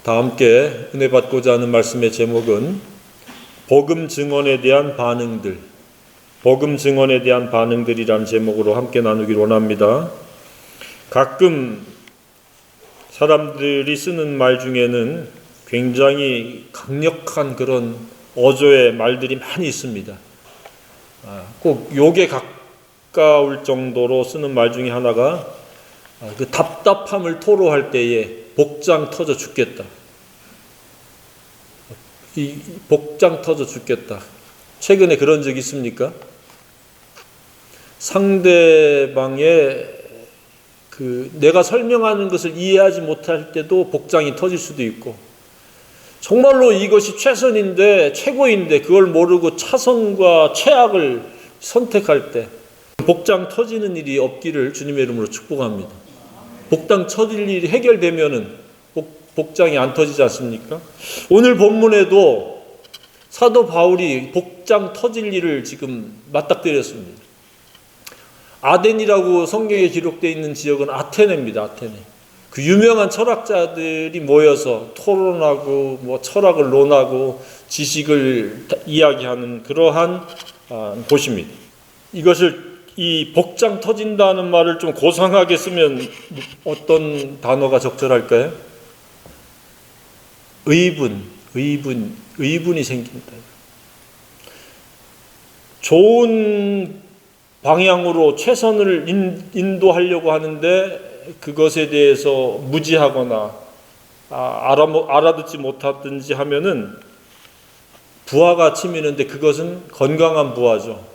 다 함께 은혜 받고자 하는 말씀의 제목은 복음 증언에 대한 반응들, 복음 증언에 대한 반응들이라는 제목으로 함께 나누길 원합니다. 가끔 사람들이 쓰는 말 중에는 굉장히 강력한 그런 어조의 말들이 많이 있습니다. 꼭 욕에 가까울 정도로 쓰는 말 중에 하나가 그 답답함을 토로할 때에 복장 터져 죽겠다. 이 복장 터져 죽겠다. 최근에 그런 적 있습니까? 상대방의 내가 설명하는 것을 이해하지 못할 때도 복장이 터질 수도 있고, 정말로 이것이 최선인데 최고인데 그걸 모르고 차선과 최악을 선택할 때 복장 터지는 일이 없기를 주님의 이름으로 축복합니다. 복장 터질 일이 해결되면은 복장이 안 터지지 않습니까? 오늘 본문에도 사도 바울이 복장 터질 일을 지금 맞닥뜨렸습니다. 아덴이라고 성경에 기록되어 있는 지역은 아테네입니다. 아테네. 그 유명한 철학자들이 모여서 토론하고 철학을 논하고 지식을 이야기하는 그러한 곳입니다. 이것을 이 복장 터진다는 말을 좀 고상하게 쓰면 어떤 단어가 적절할까요? 의분이 생긴다. 좋은 방향으로 최선을 인도하려고 하는데 그것에 대해서 무지하거나 알아듣지 못하든지 하면은 부하가 치미는데 그것은 건강한 부하죠.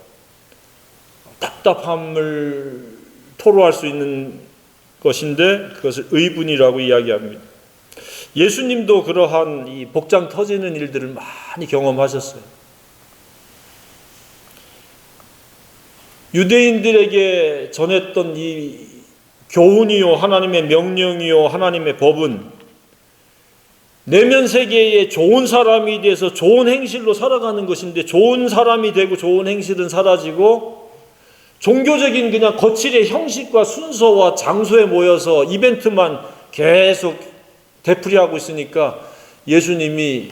답답함을 토로할 수 있는 것인데 그것을 의분이라고 이야기합니다. 예수님도 그러한 이 복장 터지는 일들을 많이 경험하셨어요. 유대인들에게 전했던 이 교훈이요, 하나님의 명령이요, 하나님의 법은 내면 세계에 좋은 사람이 돼서 좋은 행실로 살아가는 것인데, 좋은 사람이 되고 좋은 행실은 사라지고 종교적인 그냥 거칠의 형식과 순서와 장소에 모여서 이벤트만 계속 되풀이하고 있으니까 예수님이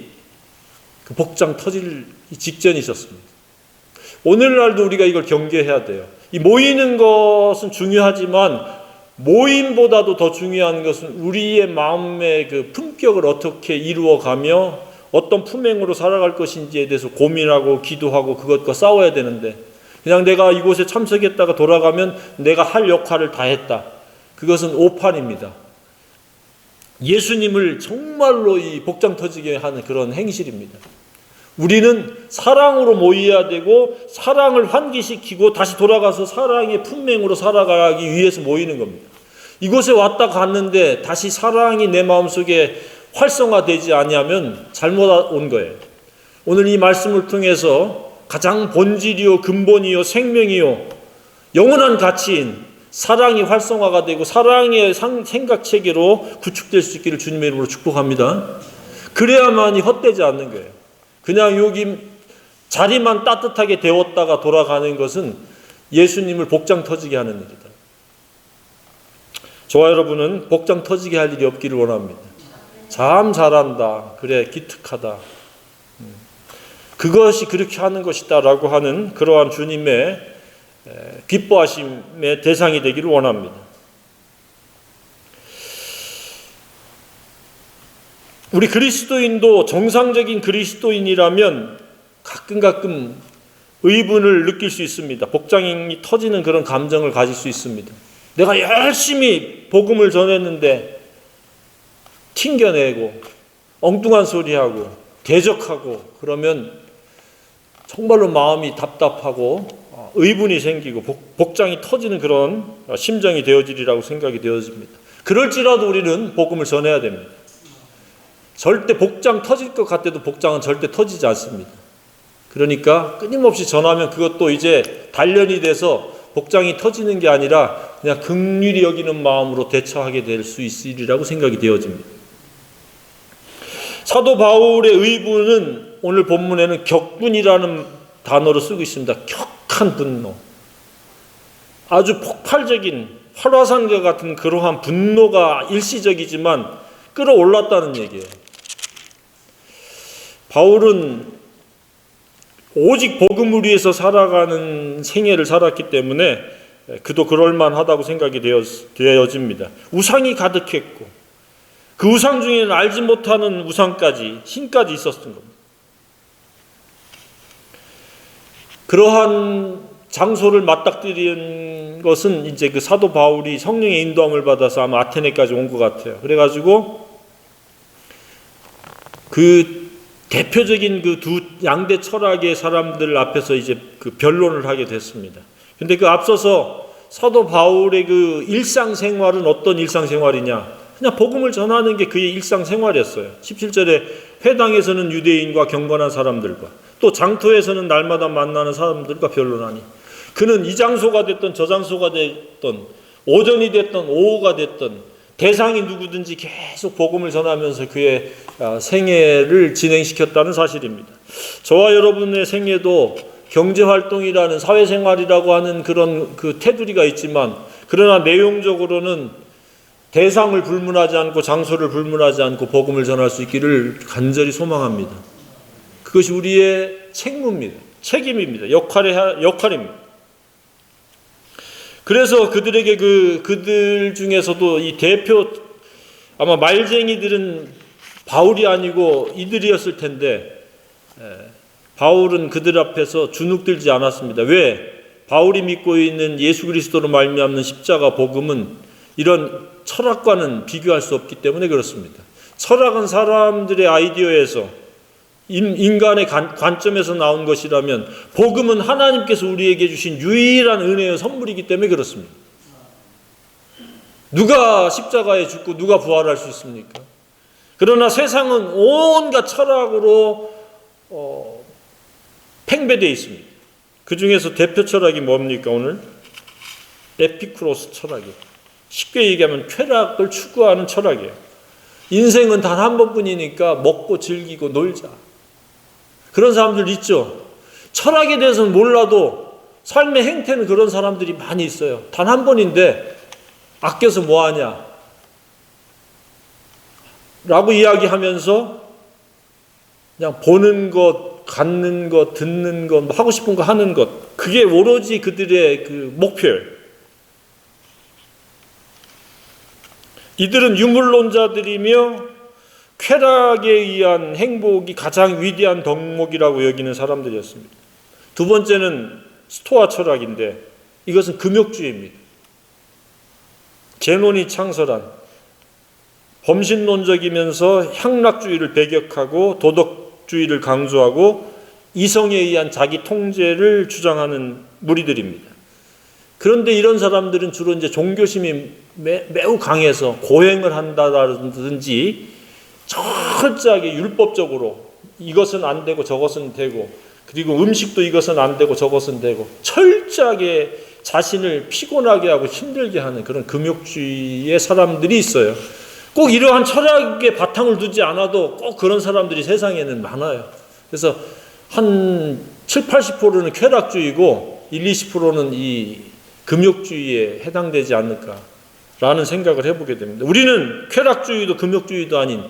그 복장 터질 직전이셨습니다. 오늘날도 우리가 이걸 경계해야 돼요. 이 모이는 것은 중요하지만 모임보다도 더 중요한 것은 우리의 마음의 그 품격을 어떻게 이루어가며 어떤 품행으로 살아갈 것인지에 대해서 고민하고 기도하고 그것과 싸워야 되는데, 그냥 내가 이곳에 참석했다가 돌아가면 내가 할 역할을 다 했다. 그것은 오판입니다. 예수님을 정말로 이 복장 터지게 하는 그런 행실입니다. 우리는 사랑으로 모여야 되고 사랑을 환기시키고 다시 돌아가서 사랑의 품행으로 살아가기 위해서 모이는 겁니다. 이곳에 왔다 갔는데 다시 사랑이 내 마음속에 활성화되지 아니하면 잘못 온 거예요. 오늘 이 말씀을 통해서 가장 본질이요, 근본이요, 생명이요, 영원한 가치인 사랑이 활성화가 되고 사랑의 생각체계로 구축될 수 있기를 주님의 이름으로 축복합니다. 그래야만이 헛되지 않는 거예요. 그냥 여기 자리만 따뜻하게 데웠다가 돌아가는 것은 예수님을 복장 터지게 하는 일이다. 저와 여러분은 복장 터지게 할 일이 없기를 원합니다. 참 잘한다. 그래, 기특하다. 그것이 그렇게 하는 것이다 라고 하는 그러한 주님의 기뻐하심의 대상이 되기를 원합니다. 우리 그리스도인도 정상적인 그리스도인이라면 가끔 의분을 느낄 수 있습니다. 복장이 터지는 그런 감정을 가질 수 있습니다. 내가 열심히 복음을 전했는데 튕겨내고 엉뚱한 소리하고 대적하고 그러면 정말로 마음이 답답하고 의분이 생기고 복장이 터지는 그런 심정이 되어지리라고 생각이 되어집니다. 그럴지라도 우리는 복음을 전해야 됩니다. 절대 복장 터질 것 같아도 복장은 절대 터지지 않습니다. 그러니까 끊임없이 전하면 그것도 이제 단련이 돼서 복장이 터지는 게 아니라 그냥 긍휼히 여기는 마음으로 대처하게 될 수 있으리라고 생각이 되어집니다. 사도 바울의 의분은 오늘 본문에는 격분이라는 단어로 쓰고 있습니다. 격한 분노. 아주 폭발적인 활화산과 같은 그러한 분노가 일시적이지만 끌어올랐다는 얘기예요. 바울은 오직 복음을 위해서 살아가는 생애를 살았기 때문에 그도 그럴만하다고 생각이 되어집니다. 우상이 가득했고 그 우상 중에는 알지 못하는 우상까지, 신까지 있었던 겁니다. 그러한 장소를 맞닥뜨린 것은 이제 그 사도 바울이 성령의 인도함을 받아서 아마 아테네까지 온 것 같아요. 그래가지고 그 대표적인 그 두 양대 철학의 사람들 앞에서 이제 그 변론을 하게 됐습니다. 근데 그 앞서서 사도 바울의 그 일상생활은 어떤 일상생활이냐? 그냥 복음을 전하는 게 그의 일상생활이었어요. 17절에 회당에서는 유대인과 경건한 사람들과 또 장터에서는 날마다 만나는 사람들과 변론하니 그는 이 장소가 됐던 저 장소가 됐던 오전이 됐던 오후가 됐던 대상이 누구든지 계속 복음을 전하면서 그의 생애를 진행시켰다는 사실입니다. 저와 여러분의 생애도 경제활동이라는 사회생활이라고 하는 그런 그 테두리가 있지만 그러나 내용적으로는 대상을 불문하지 않고 장소를 불문하지 않고 복음을 전할 수 있기를 간절히 소망합니다. 그것이 우리의 책무입니다. 책임입니다. 역할입니다. 그래서 그들에게 그들 중에서도 이 대표 아마 말쟁이들은 바울이 아니고 이들이었을 텐데 바울은 그들 앞에서 주눅들지 않았습니다. 왜? 바울이 믿고 있는 예수 그리스도로 말미암는 십자가 복음은 이런 철학과는 비교할 수 없기 때문에 그렇습니다. 철학은 사람들의 아이디어에서 인간의 관점에서 나온 것이라면 복음은 하나님께서 우리에게 주신 유일한 은혜의 선물이기 때문에 그렇습니다. 누가 십자가에 죽고 누가 부활할 수 있습니까? 그러나 세상은 온갖 철학으로 팽배되어 있습니다. 그 중에서 대표 철학이 뭡니까 오늘? 에피쿠로스 철학이에요. 쉽게 얘기하면 쾌락을 추구하는 철학이에요. 인생은 단 한 번뿐이니까 먹고 즐기고 놀자. 그런 사람들 있죠. 철학에 대해서는 몰라도 삶의 행태는 그런 사람들이 많이 있어요. 단 한 번인데 아껴서 뭐하냐 라고 이야기하면서 그냥 보는 것, 갖는 것, 듣는 것, 하고 싶은 거 하는 것, 그게 오로지 그들의 그 목표예요. 이들은 유물론자들이며 쾌락에 의한 행복이 가장 위대한 덕목이라고 여기는 사람들이었습니다. 두 번째는 스토아 철학인데 이것은 금욕주의입니다. 제논이 창설한 범신론적이면서 향락주의를 배격하고 도덕주의를 강조하고 이성에 의한 자기 통제를 주장하는 무리들입니다. 그런데 이런 사람들은 주로 이제 종교심이 매우 강해서 고행을 한다든지 철저하게 율법적으로 이것은 안 되고 저것은 되고 그리고 음식도 이것은 안 되고 저것은 되고 철저하게 자신을 피곤하게 하고 힘들게 하는 그런 금욕주의의 사람들이 있어요. 꼭 이러한 철학에 바탕을 두지 않아도 꼭 그런 사람들이 세상에는 많아요. 그래서 한 7, 80%는 쾌락주의고 1, 20%는 이 금욕주의에 해당되지 않을까라는 생각을 해보게 됩니다. 우리는 쾌락주의도 금욕주의도 아닌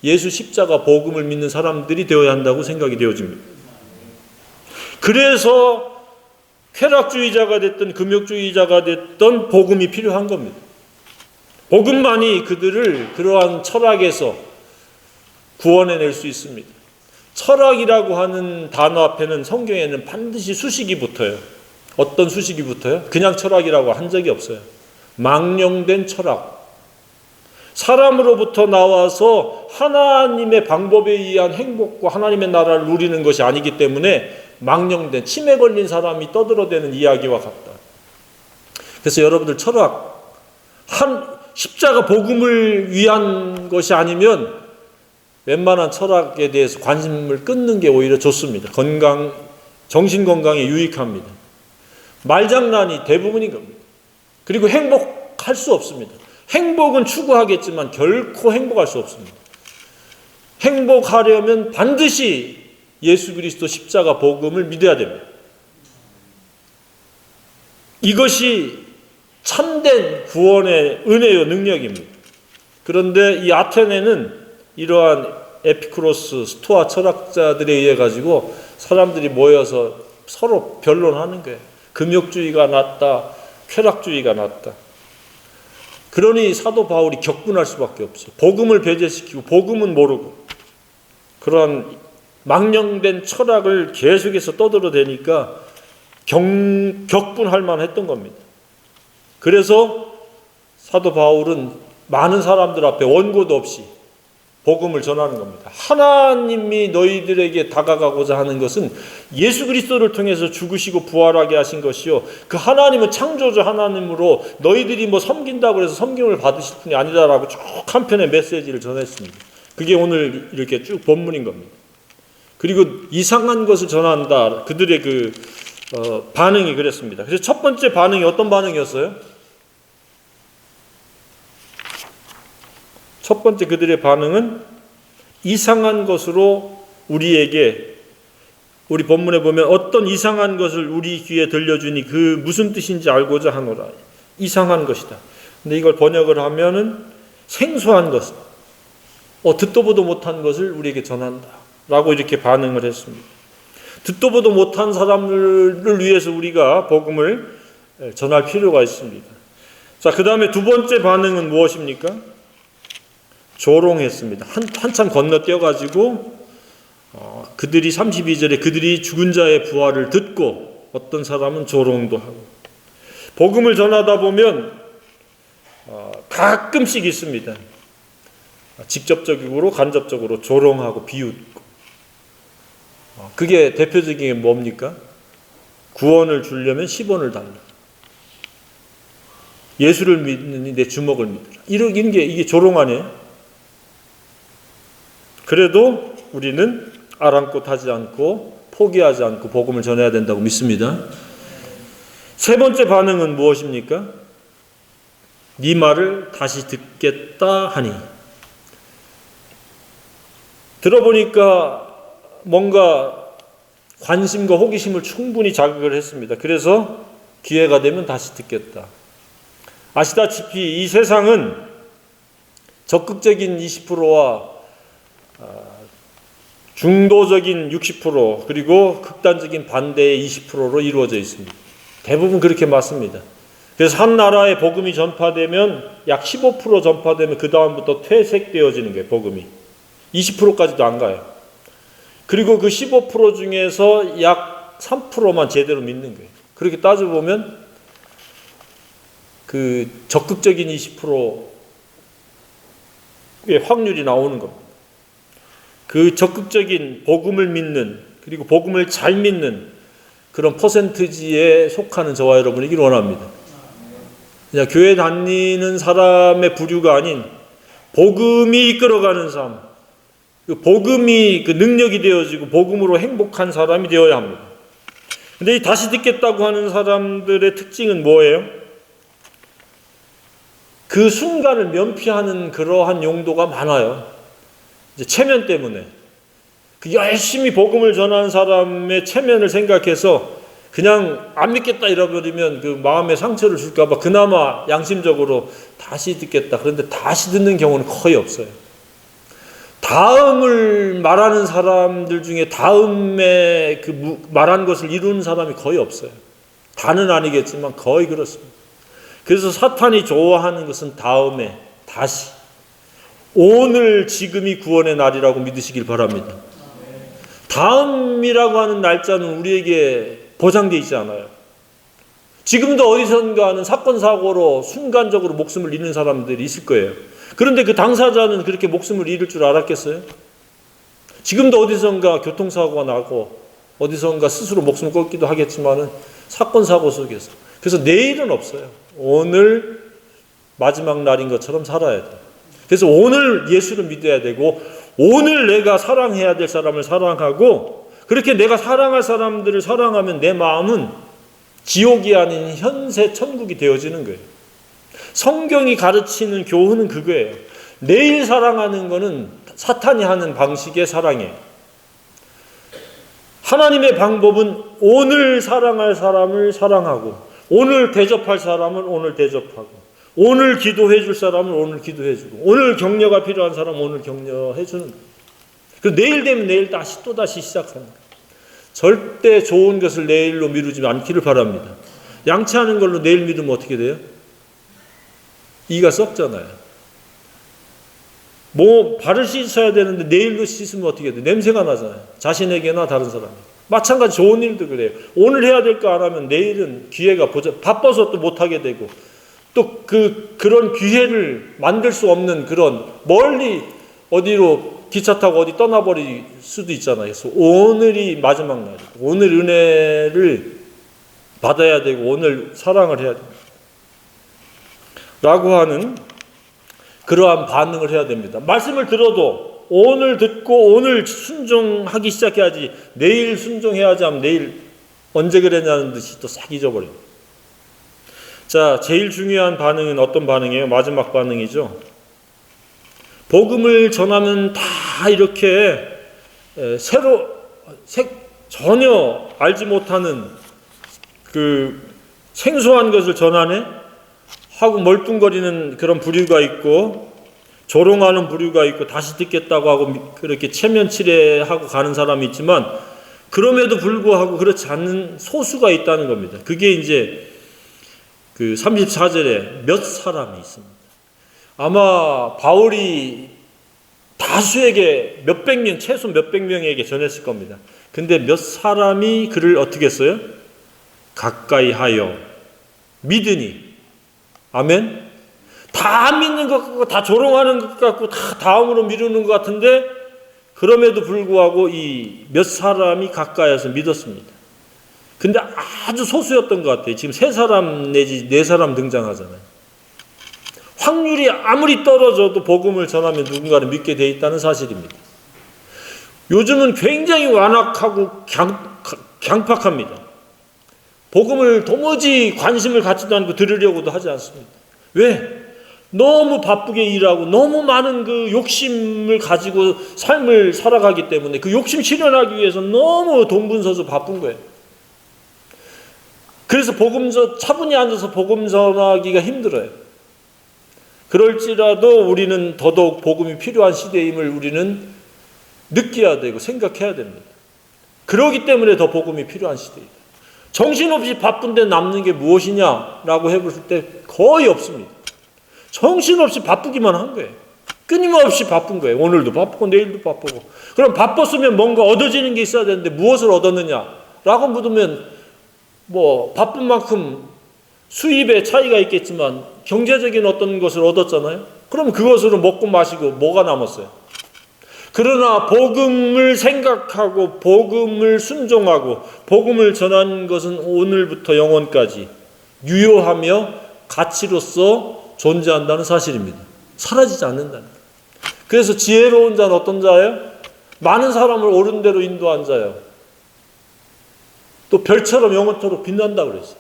예수 십자가 복음을 믿는 사람들이 되어야 한다고 생각이 되어집니다. 그래서 쾌락주의자가 됐든 금욕주의자가 됐든 복음이 필요한 겁니다. 복음만이 그들을 그러한 철학에서 구원해낼 수 있습니다. 철학이라고 하는 단어 앞에는 성경에는 반드시 수식이 붙어요. 어떤 수식이 붙어요? 그냥 철학이라고 한 적이 없어요. 망령된 철학. 사람으로부터 나와서 하나님의 방법에 의한 행복과 하나님의 나라를 누리는 것이 아니기 때문에 망령된, 치매 걸린 사람이 떠들어대는 이야기와 같다. 그래서 여러분들 철학, 십자가 복음을 위한 것이 아니면 웬만한 철학에 대해서 관심을 끊는 게 오히려 좋습니다. 정신건강에 유익합니다. 말장난이 대부분인 겁니다. 그리고 행복할 수 없습니다. 행복은 추구하겠지만 결코 행복할 수 없습니다. 행복하려면 반드시 예수 그리스도 십자가 복음을 믿어야 됩니다. 이것이 참된 구원의 은혜요 능력입니다. 그런데 이 아테네는 이러한 에피쿠로스, 스토아 철학자들에 의해 가지고 사람들이 모여서 서로 변론하는 거예요. 금욕주의가 낫다, 쾌락주의가 낫다. 그러니 사도 바울이 격분할 수밖에 없어요. 복음을 배제시키고 복음은 모르고 그러한 망령된 철학을 계속해서 떠들어대니까 격분할 만했던 겁니다. 그래서 사도 바울은 많은 사람들 앞에 원고도 없이 복음을 전하는 겁니다. 하나님이 너희들에게 다가가고자 하는 것은 예수 그리스도를 통해서 죽으시고 부활하게 하신 것이요, 그 하나님은 창조주 하나님으로 너희들이 뭐 섬긴다고 해서 섬김을 받으실 분이 아니다라고 쭉 한 편의 메시지를 전했습니다. 그게 오늘 이렇게 쭉 본문인 겁니다. 그리고 이상한 것을 전한다, 그들의 그 반응이 그랬습니다. 그래서 첫 번째 반응이 어떤 반응이었어요? 첫 번째 그들의 반응은 이상한 것으로 우리에게, 우리 본문에 보면 어떤 이상한 것을 우리 귀에 들려주니 그 무슨 뜻인지 알고자 하노라. 이상한 것이다. 근데 이걸 번역을 하면은 생소한 것, 듣도 보도 못한 것을 우리에게 전한다 라고 이렇게 반응을 했습니다. 듣도 보도 못한 사람들을 위해서 우리가 복음을 전할 필요가 있습니다. 자, 그 다음에 두 번째 반응은 무엇입니까? 조롱했습니다. 한참 건너뛰어가지고 그들이 32절에 그들이 죽은 자의 부활을 듣고 어떤 사람은 조롱도 하고, 복음을 전하다 보면 가끔씩 있습니다. 직접적으로 간접적으로 조롱하고 비웃고. 그게 대표적인 게 뭡니까? 구원을 주려면 10원을 달라. 예수를 믿느니 내 주먹을 믿으라. 이런 게 이게 조롱 아니에요? 그래도 우리는 아랑곳하지 않고 포기하지 않고 복음을 전해야 된다고 믿습니다. 세 번째 반응은 무엇입니까? 네 말을 다시 듣겠다 하니. 들어보니까 뭔가 관심과 호기심을 충분히 자극을 했습니다. 그래서 기회가 되면 다시 듣겠다. 아시다시피 이 세상은 적극적인 20%와 중도적인 60% 그리고 극단적인 반대의 20%로 이루어져 있습니다. 대부분 그렇게 맞습니다. 그래서 한 나라에 복음이 전파되면 약 15% 전파되면 그 다음부터 퇴색되어지는 거예요. 복음이 20%까지도 안 가요. 그리고 그 15% 중에서 약 3%만 제대로 믿는 거예요. 그렇게 따져보면 그 적극적인 20%의 확률이 나오는 겁니다. 그 적극적인 복음을 믿는, 그리고 복음을 잘 믿는 그런 퍼센트지에 속하는 저와 여러분이길 원합니다. 그냥 교회 다니는 사람의 부류가 아닌 복음이 이끌어가는 삶, 복음이 그 능력이 되어지고 복음으로 행복한 사람이 되어야 합니다. 근데 이 다시 듣겠다고 하는 사람들의 특징은 뭐예요? 그 순간을 면피하는 그러한 용도가 많아요. 이제 체면 때문에. 그 열심히 복음을 전하는 사람의 체면을 생각해서 그냥 안 믿겠다 이러버리면 그 마음에 상처를 줄까봐 그나마 양심적으로 다시 듣겠다. 그런데 다시 듣는 경우는 거의 없어요. 다음을 말하는 사람들 중에 다음에 그 말한 것을 이루는 사람이 거의 없어요. 다는 아니겠지만 거의 그렇습니다. 그래서 사탄이 좋아하는 것은 다음에, 다시, 오늘 지금이 구원의 날이라고 믿으시길 바랍니다. 다음이라고 하는 날짜는 우리에게 보장되어 있지 않아요. 지금도 어디선가는 사건 사고로 순간적으로 목숨을 잃는 사람들이 있을 거예요. 그런데 그 당사자는 그렇게 목숨을 잃을 줄 알았겠어요? 지금도 어디선가 교통사고가 나고 어디선가 스스로 목숨을 끊기도 하겠지만은 사건 사고 속에서. 그래서 내일은 없어요. 오늘 마지막 날인 것처럼 살아야 돼요. 그래서 오늘 예수를 믿어야 되고 오늘 내가 사랑해야 될 사람을 사랑하고, 그렇게 내가 사랑할 사람들을 사랑하면 내 마음은 지옥이 아닌 현세 천국이 되어지는 거예요. 성경이 가르치는 교훈은 그거예요. 내일 사랑하는 거는 사탄이 하는 방식의 사랑이에요. 하나님의 방법은 오늘 사랑할 사람을 사랑하고, 오늘 대접할 사람은 오늘 대접하고, 오늘 기도해 줄 사람은 오늘 기도해 주고, 오늘 격려가 필요한 사람은 오늘 격려해 주는 거예요. 그리고 내일 되면 내일 또다시 시작합니다. 절대 좋은 것을 내일로 미루지 않기를 바랍니다. 양치하는 걸로 내일 미루면 어떻게 돼요? 이가 썩잖아요. 발을 씻어야 되는데 내일로 씻으면 어떻게 돼요? 냄새가 나잖아요. 자신에게나 다른 사람에게. 마찬가지 좋은 일도 그래요. 오늘 해야 될 거 안 하면 내일은 기회가 바빠서 또 못하게 되고, 또 그런 기회를 만들 수 없는 그런 멀리 어디로 기차 타고 어디 떠나버릴 수도 있잖아요. 그래서 오늘이 마지막 날이고, 오늘 은혜를 받아야 되고, 오늘 사랑을 해야 됩니다. 라고 하는 그러한 반응을 해야 됩니다. 말씀을 들어도 오늘 듣고 오늘 순종하기 시작해야지, 내일 순종해야지 하면 내일 언제 그랬냐는 듯이 또 싹 잊어버려요. 자, 제일 중요한 반응은 어떤 반응이에요? 마지막 반응이죠. 복음을 전하면 다 이렇게 전혀 알지 못하는 그 생소한 것을 전하네? 하고 멀뚱거리는 그런 부류가 있고, 조롱하는 부류가 있고, 다시 듣겠다고 하고 그렇게 체면치레하고 가는 사람이 있지만, 그럼에도 불구하고 그렇지 않는 소수가 있다는 겁니다. 그게 이제 그 34절에 몇 사람이 있습니다. 아마 바울이 다수에게 몇백 명, 최소 몇백 명에게 전했을 겁니다. 근데 몇 사람이 그를 어떻게 했어요? 가까이 하여 믿으니. 아멘? 다 안 믿는 것 같고, 다 조롱하는 것 같고, 다 다음으로 미루는 것 같은데, 그럼에도 불구하고 이 몇 사람이 가까이서 믿었습니다. 근데 아주 소수였던 것 같아요. 지금 3사람 내지 4사람 등장하잖아요. 확률이 아무리 떨어져도 복음을 전하면 누군가를 믿게 돼 있다는 사실입니다. 요즘은 굉장히 완악하고 강팍합니다. 복음을 도무지 관심을 갖지도 않고 들으려고도 하지 않습니다. 왜? 너무 바쁘게 일하고 너무 많은 그 욕심을 가지고 삶을 살아가기 때문에 그 욕심 실현하기 위해서 너무 동분서주 바쁜 거예요. 그래서 차분히 앉아서 복음 전하기가 힘들어요. 그럴지라도 우리는 더더욱 복음이 필요한 시대임을 우리는 느껴야 되고 생각해야 됩니다. 그러기 때문에 더 복음이 필요한 시대이다. 정신없이 바쁜데 남는 게 무엇이냐라고 해볼 때 거의 없습니다. 정신없이 바쁘기만 한 거예요. 끊임없이 바쁜 거예요. 오늘도 바쁘고 내일도 바쁘고. 그럼 바빴으면 뭔가 얻어지는 게 있어야 되는데 무엇을 얻었느냐라고 묻으면 바쁜 만큼 수입에 차이가 있겠지만 경제적인 어떤 것을 얻었잖아요. 그럼 그것으로 먹고 마시고 뭐가 남았어요? 그러나 복음을 생각하고 복음을 순종하고 복음을 전하는 것은 오늘부터 영원까지 유효하며 가치로서 존재한다는 사실입니다. 사라지지 않는다는 거예요. 그래서 지혜로운 자는 어떤 자예요? 많은 사람을 옳은 대로 인도한 자예요. 또 별처럼 영원토록 빛난다고 그랬어요.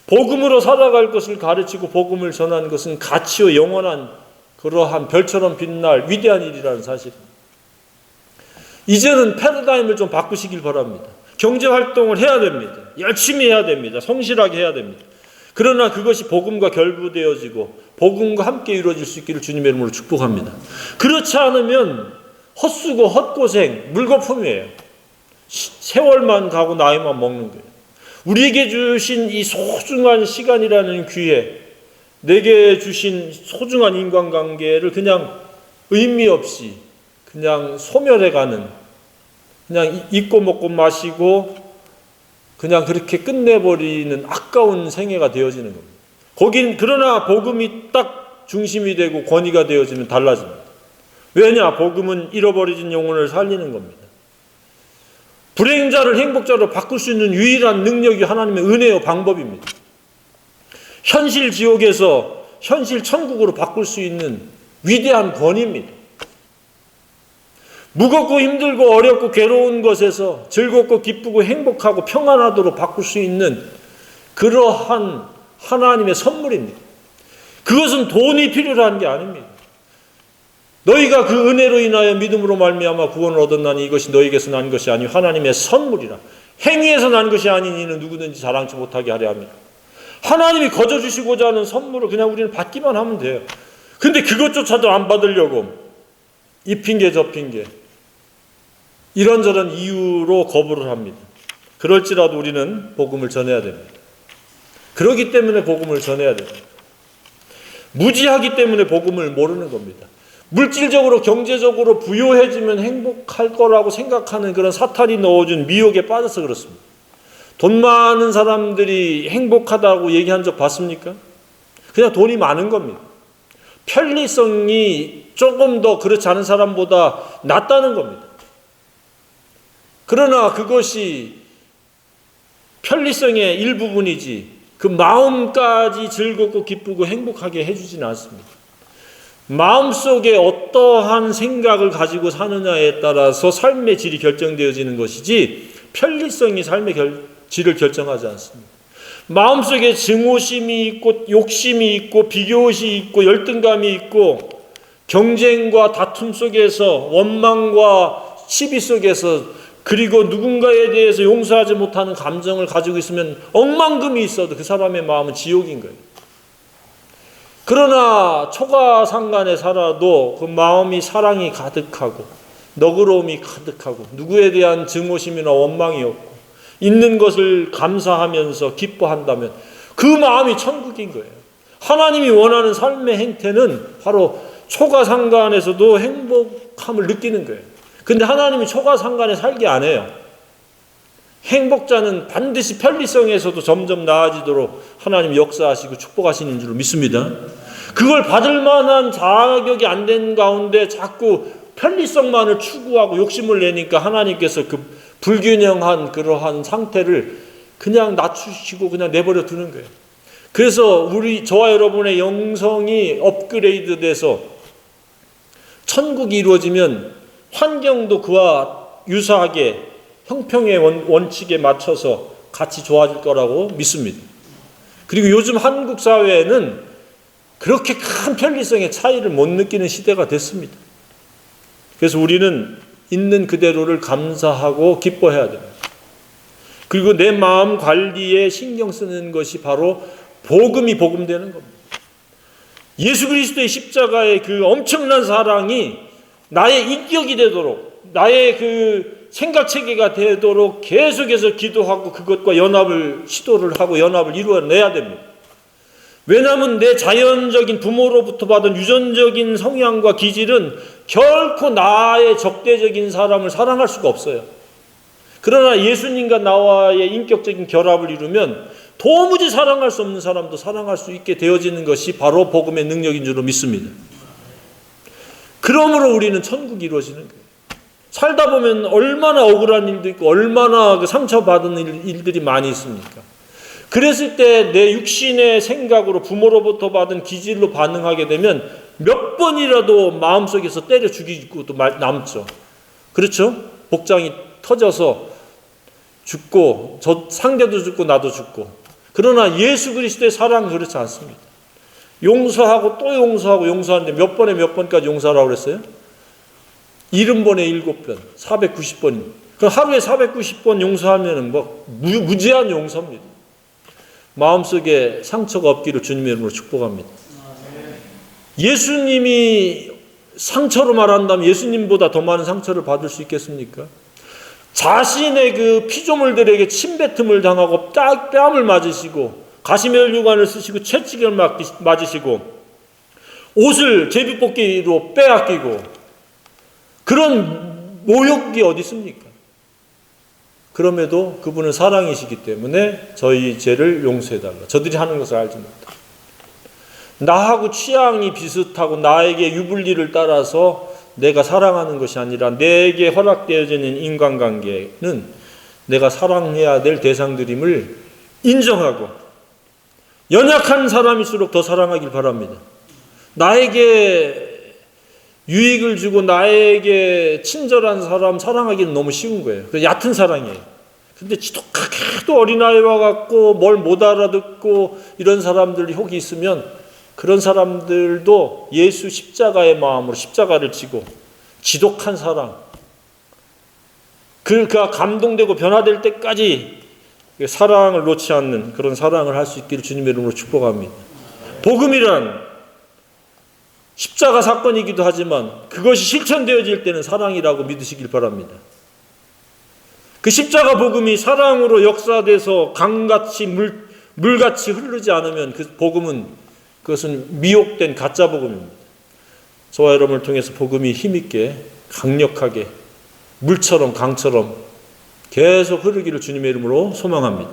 복음으로 살아갈 것을 가르치고 복음을 전하는 것은 가치요 영원한 그러한 별처럼 빛날 위대한 일이라는 사실입니다. 이제는 패러다임을 좀 바꾸시길 바랍니다. 경제활동을 해야 됩니다. 열심히 해야 됩니다. 성실하게 해야 됩니다. 그러나 그것이 복음과 결부되어지고 복음과 함께 이루어질 수 있기를 주님의 이름으로 축복합니다. 그렇지 않으면 헛수고 헛고생 물거품이에요. 세월만 가고 나이만 먹는 거예요. 우리에게 주신 이 소중한 시간이라는 기회, 내게 주신 소중한 인간관계를 그냥 의미 없이 그냥 소멸해가는, 그냥 잊고 먹고 마시고 그냥 그렇게 끝내버리는 아까운 생애가 되어지는 겁니다. 그러나 복음이 딱 중심이 되고 권위가 되어지면 달라집니다. 왜냐? 복음은 잃어버려진 영혼을 살리는 겁니다. 불행자를 행복자로 바꿀 수 있는 유일한 능력이 하나님의 은혜요 방법입니다. 현실 지옥에서 현실 천국으로 바꿀 수 있는 위대한 권위입니다. 무겁고 힘들고 어렵고 괴로운 것에서 즐겁고 기쁘고 행복하고 평안하도록 바꿀 수 있는 그러한 하나님의 선물입니다. 그것은 돈이 필요한 게 아닙니다. 너희가 그 은혜로 인하여 믿음으로 말미암아 구원을 얻었나니 이것이 너희에게서 난 것이 아니요 하나님의 선물이라. 행위에서 난 것이 아닌 이는 누구든지 자랑치 못하게 하려 합니다. 하나님이 거저 주시고자 하는 선물을 그냥 우리는 받기만 하면 돼요. 근데 그것조차도 안 받으려고 이 핑계 저 핑계 이런저런 이유로 거부를 합니다. 그럴지라도 우리는 복음을 전해야 됩니다. 그렇기 때문에 복음을 전해야 됩니다. 무지하기 때문에 복음을 모르는 겁니다. 물질적으로 경제적으로 부유해지면 행복할 거라고 생각하는 그런 사탄이 넣어준 미혹에 빠져서 그렇습니다. 돈 많은 사람들이 행복하다고 얘기한 적 봤습니까? 그냥 돈이 많은 겁니다. 편리성이 조금 더 그렇지 않은 사람보다 낫다는 겁니다. 그러나 그것이 편리성의 일부분이지 그 마음까지 즐겁고 기쁘고 행복하게 해주지는 않습니다. 마음속에 어떠한 생각을 가지고 사느냐에 따라서 삶의 질이 결정되어지는 것이지 편리성이 삶의 질을 결정하지 않습니다. 마음속에 증오심이 있고 욕심이 있고 비교의식이 있고 열등감이 있고 경쟁과 다툼 속에서 원망과 시비 속에서 그리고 누군가에 대해서 용서하지 못하는 감정을 가지고 있으면 억만금이 있어도 그 사람의 마음은 지옥인 거예요. 그러나 초가상간에 살아도 그 마음이 사랑이 가득하고 너그러움이 가득하고 누구에 대한 증오심이나 원망이 없고 있는 것을 감사하면서 기뻐한다면 그 마음이 천국인 거예요. 하나님이 원하는 삶의 행태는 바로 초가상간에서도 행복함을 느끼는 거예요. 근데 하나님이 초가상간에 살게 안 해요. 행복자는 반드시 편리성에서도 점점 나아지도록 하나님 역사하시고 축복하시는 줄로 믿습니다. 그걸 받을 만한 자격이 안 된 가운데 자꾸 편리성만을 추구하고 욕심을 내니까 하나님께서 그 불균형한 그러한 상태를 그냥 낮추시고 그냥 내버려 두는 거예요. 그래서 저와 여러분의 영성이 업그레이드 돼서 천국이 이루어지면 환경도 그와 유사하게 형평의 원칙에 맞춰서 같이 좋아질 거라고 믿습니다. 그리고 요즘 한국 사회에는 그렇게 큰 편리성의 차이를 못 느끼는 시대가 됐습니다. 그래서 우리는 있는 그대로를 감사하고 기뻐해야 됩니다. 그리고 내 마음 관리에 신경 쓰는 것이 바로 복음이 복음되는 겁니다. 예수 그리스도의 십자가의 그 엄청난 사랑이 나의 인격이 되도록 나의 그 생각체계가 되도록 계속해서 기도하고 그것과 시도를 하고 연합을 이루어내야 됩니다. 왜냐하면 내 자연적인 부모로부터 받은 유전적인 성향과 기질은 결코 나의 적대적인 사람을 사랑할 수가 없어요. 그러나 예수님과 나와의 인격적인 결합을 이루면 도무지 사랑할 수 없는 사람도 사랑할 수 있게 되어지는 것이 바로 복음의 능력인 줄로 믿습니다. 그러므로 우리는 천국이 이루어지는 거예요. 살다 보면 얼마나 억울한 일도 있고 얼마나 상처받은 일들이 많이 있습니까? 그랬을 때 내 육신의 생각으로 부모로부터 받은 기질로 반응하게 되면 몇 번이라도 마음속에서 때려 죽이고 또 남죠. 그렇죠? 복장이 터져서 죽고 상대도 죽고 나도 죽고. 그러나 예수 그리스도의 사랑은 그렇지 않습니다. 용서하고 또 용서하고 용서하는데 몇 번에 몇 번까지 용서하라고 그랬어요? 70번에 7번, 490번. 그럼 하루에 490번 용서하면 무제한 용서입니다. 마음속에 상처가 없기를 주님의 이름으로 축복합니다. 예수님이 상처로 말한다면 예수님보다 더 많은 상처를 받을 수 있겠습니까? 자신의 그 피조물들에게 침뱉음을 당하고 뺨을 맞으시고 가시면류관을 쓰시고 채찍을 맞으시고 옷을 제비뽑기로 빼앗기고 그런 모욕이 어디 있습니까? 그럼에도 그분은 사랑이시기 때문에 저희 죄를 용서해달라. 저들이 하는 것을 알지 못하고 나하고 취향이 비슷하고 나에게 유불리를 따라서 내가 사랑하는 것이 아니라 내게 허락되어지는 인간관계는 내가 사랑해야 될 대상들임을 인정하고 연약한 사람일수록 더 사랑하길 바랍니다. 나에게 유익을 주고 나에게 친절한 사람 사랑하기는 너무 쉬운 거예요. 얕은 사랑이에요. 근데 지독하게도 어린아이와 같고 뭘 못 알아듣고 이런 사람들이 혹이 있으면 그런 사람들도 예수 십자가의 마음으로 십자가를 지고 지독한 사랑, 그가 감동되고 변화될 때까지 사랑을 놓지 않는 그런 사랑을 할 수 있기를 주님의 이름으로 축복합니다. 복음이란 십자가 사건이기도 하지만 그것이 실천되어질 때는 사랑이라고 믿으시길 바랍니다. 그 십자가 복음이 사랑으로 역사돼서 강같이 물같이 흐르지 않으면 그 복음은 그것은 미혹된 가짜 복음입니다. 저와 여러분을 통해서 복음이 힘있게 강력하게 물처럼 강처럼 계속 흐르기를 주님의 이름으로 소망합니다.